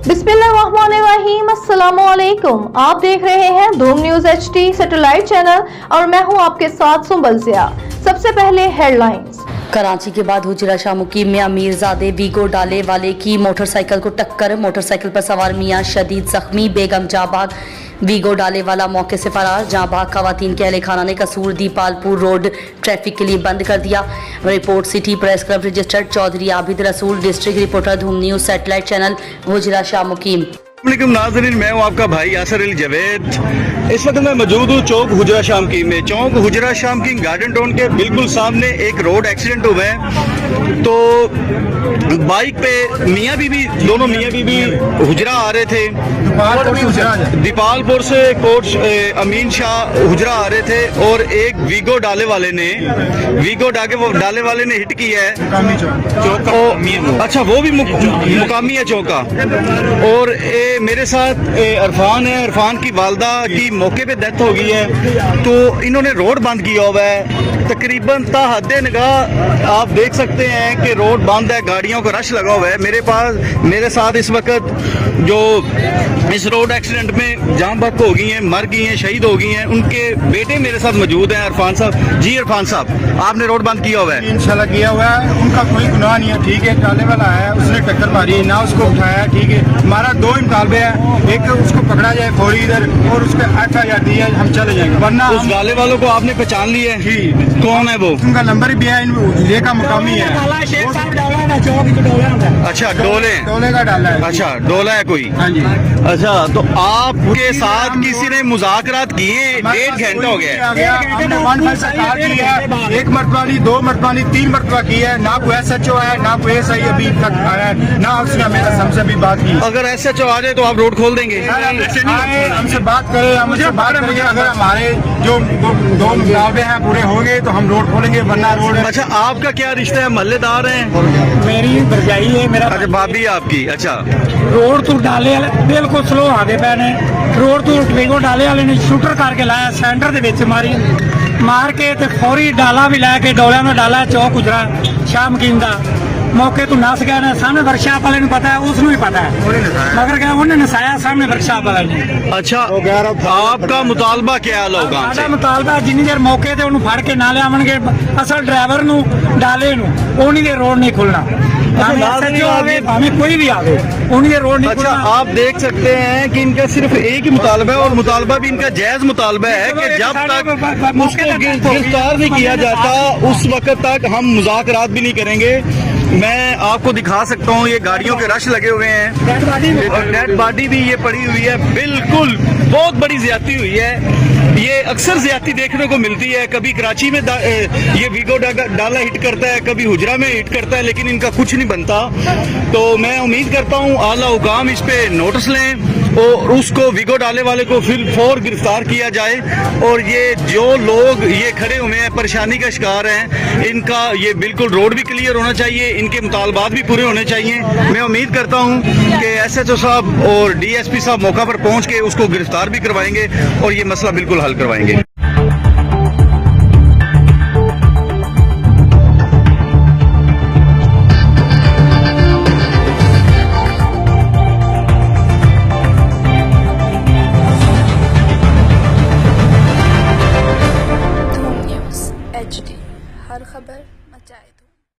बिस्मिल्लाहिर्रहमानिर्रहीम, अस्सलामुअलैकुम। आप देख रहे हैं धूम न्यूज HD सैटेलाइट चैनल और मैं हूं आपके साथ सुंबल ज़िया। सबसे पहले हेडलाइंस। कराची के बाद हुजरा शाह मुकीम में अमीरजादे वीगो डाले वाले की मोटरसाइकिल को टक्कर, मोटरसाइकिल पर सवार मियां शदीद जख्मी, बेगम जाबाग, वीगो डाले वाला मौके से फरार, जाबाग खवातीन के अहले खाना ने कसूर दीपालपुर रोड ट्रैफिक के लिए बंद कर दिया। Report city press club registered Chaudhry Abid Rasool, district reporter Dhoom news satellite channel Hujra Shah Muqeem. नाज़रीन, मैं हूँ आपका भाई यासर अली जवेद। इस वक्त मैं मौजूद हूँ चौक हुजरा शाह मुकीम में। चौक हुजरा शाह मुकीम गार्डन टाउन के बिल्कुल सामने एक रोड एक्सीडेंट हुआ है। तो बाइक पे मियाँ बीबी, दोनों मियाँ बीबी हुजरा आ रहे थे, दीपालपुर से कोट अमीन शाह हुजरा आ रहे थे और एक वीगो डाले वाले ने हिट किया है। अच्छा, वो भी मुकामी है चौका। और मेरे साथ इरफान है, इरफान की वालदा की मौके पे डेथ हो गई है। तो इन्होंने रोड बंद किया हुआ है तकरीबन ताहद्दे निगाह। आप देख सकते हैं कि रोड बंद है, गाड़ियों का रश लगा हुआ है। मेरे साथ इस वक्त जो इस रोड एक्सीडेंट में जान बहक हो गई हैं, मर गई हैं, शहीद हो गई हैं, उनके बेटे मेरे साथ मौजूद हैं। इरफान साहब जी, इरफान साहब, आपने रोड बंद किया हुआ है? इंशाल्लाह किया हुआ है। उनका कोई गुनाह नहीं है, ठीक है। डाले वाला है, उसने टक्कर मारी, ना उसको उठाया, ठीक है। हमारा दो मुतालबे हैं, एक उसको पकड़ा जाए फौरी इधर और उसके FIR दी है, हम चले जाएंगे। वरना उस डाले वालों को आपने पहचान लिया है? जी। कौन है वो? उनका नंबर भी है, ये का मुकामी है। अच्छा, डोले का डाला है। अच्छा, डोला है कोई? हाँ जी। अच्छा, तो आपके साथ किसी ने मुज़ाकरात किए? 1.5 घंटा हो गया। हमने 1 की है, 1 मरतबा नहीं, 2 मरतबा नहीं, 3 मरतबा की है। ना कोई SHO है, ना कोई SI अभी तक आया है, ना उसने मेरा हमसे भी बात की। अगर SHO आ जाए तो आप रोड खोल देंगे? हमसे बात करें, हमसे बात करेंगे। अगर हमारे जो 2 मुतालबे हैं पूरे होंगे तो हम रोड खोलेंगे, वरना रोड। अच्छा, आपका क्या रिश्ता है? महल्लेदार हैं? मेरी भरजाई है, मेरा अच्छा, भाभी आपकी। अच्छा, रोड तो डाले वाले बिल्कुल स्लो आगे पे ने रोड तो वीगो डाले वाले ने शूटर करके लाया, सेंटर दे विच मार के ते फौरी डाला भी लैके डोलिया में डाला चौक हुजरा शाह मुकीम दा मौके तो नस गया ने। सामने वर्कशॉप वाले पता है, उसनू ही पता है, मगर क्या उन्हें नसाया सामने वर्कशॉप वाले ने। अच्छा, आपका मुतालबा क्या है लोग? साडा मुतालबा जिन्नी देर मौके ते उन्हें फड़ के ना लियावणगे असल ड्राइवर नू डाले नू उन्हीं दे रोड नहीं खुलना। हमें कोई भी आवे उन्हीं रोड नहीं। अच्छा, आप देख सकते हैं कि इनका सिर्फ एक ही मुतालबा है और मुतालबा भी इनका जायज मुतालबा है कि जब तक उसको गिरफ्तार नहीं किया जाता उस वक्त तक हम मुज़ाकरात भी नहीं करेंगे। मैं आपको दिखा सकता हूँ, ये गाड़ियों के रश लगे हुए हैं और डेड बॉडी भी ये पड़ी हुई है। बिल्कुल बहुत बड़ी ज्यादती हुई है। ये अक्सर ज्यादती देखने को मिलती है। कभी कराची में ये वीगो डाला हिट करता है, कभी हुजरा में हिट करता है, लेकिन इनका कुछ नहीं बनता। तो मैं उम्मीद करता हूँ आला हुकाम इस पे नोटिस लें और उसको वीगो डाले वाले को फिर फौर गिरफ्तार किया जाए। और ये जो लोग ये खड़े हुए हैं परेशानी का शिकार हैं, इनका ये बिल्कुल रोड भी क्लियर होना चाहिए, इनके मुतालबात भी पूरे होने चाहिए। मैं उम्मीद करता हूँ कि SHO साहब और DSP साहब मौका पर पहुँच के उसको गिरफ्तार भी करवाएंगे और ये मसला बिल्कुल हल करवाएंगे।